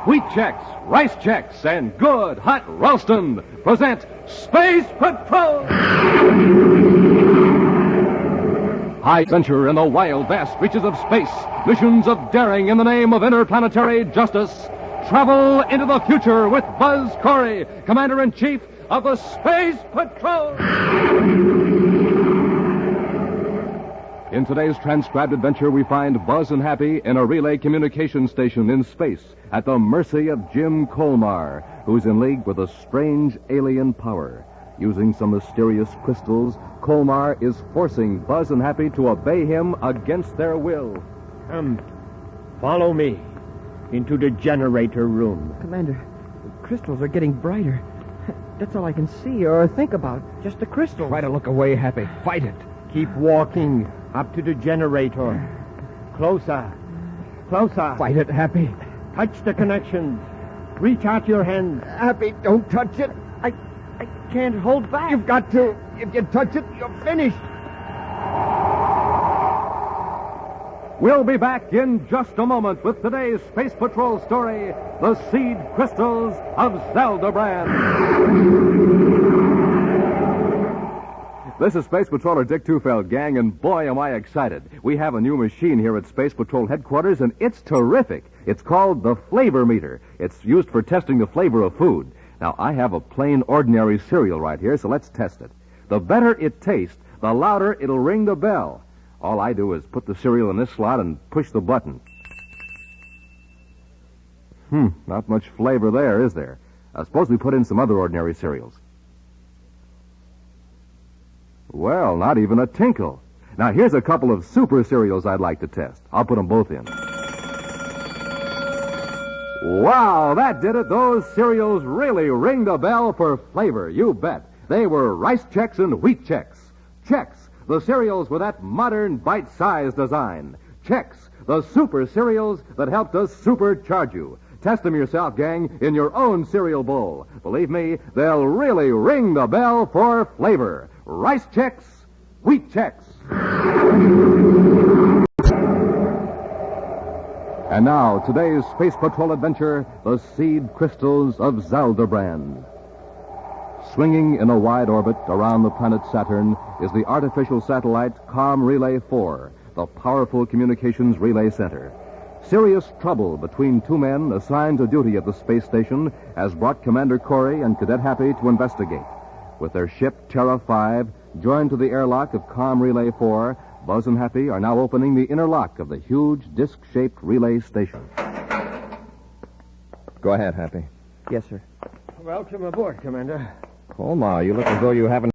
Wheat Chex, Rice Chex, and good hot Ralston present Space Patrol! High adventure in the wild, vast reaches of space. Missions of daring in the name of interplanetary justice. Travel into the future with Buzz Corey, Commander-in-Chief of the Space Patrol! In today's transcribed adventure, we find Buzz and Happy in a relay communication station in space at the mercy of Jim Colmar, who's in league with a strange alien power. Using some mysterious crystals, Colmar is forcing Buzz and Happy to obey him against their will. Follow me into the generator room. Commander, the crystals are getting brighter. That's all I can see or think about. Just the crystals. Try to look away, Happy. Fight it. Keep walking up to the generator. Closer. Closer. Fight it, Happy. Touch the connections. Reach out your hands. Happy, don't touch it. I can't hold back. You've got to. If you touch it, you're finished. We'll be back in just a moment with today's Space Patrol story, The Seed Crystals of Zeldabran. This is Space Patroller Dick Tufeld, gang, and boy, am I excited. We have a new machine here at Space Patrol headquarters, and it's terrific. It's called the Flavor Meter. It's used for testing the flavor of food. Now, I have a plain, ordinary cereal right here, so let's test it. The better it tastes, the louder it'll ring the bell. All I do is put the cereal in this slot and push the button. Not much flavor there, is there? Suppose we put in some other ordinary cereals. Well, not even a tinkle. Now, here's a couple of super cereals I'd like to test. I'll put them both in. Wow, that did it. Those cereals really ring the bell for flavor, you bet. They were Rice Chex and Wheat Chex. Chex, the cereals with that modern bite-sized design. Chex, the super cereals that helped us supercharge you. Test them yourself, gang, in your own cereal bowl. Believe me, they'll really ring the bell for flavor. Rice Chex, Wheat Chex. And now, today's Space Patrol adventure, the Seed Crystals of Zeldabran. Swinging in a wide orbit around the planet Saturn is the artificial satellite Com Relay 4, the powerful communications relay center. Serious trouble between two men assigned to duty at the space station has brought Commander Corey and Cadet Happy to investigate. With their ship, Terra 5, joined to the airlock of Com Relay 4, Buzz and Happy are now opening the inner lock of the huge disc-shaped relay station. Go ahead, Happy. Yes, sir. Welcome aboard, Commander. Colmar, you look as though you haven't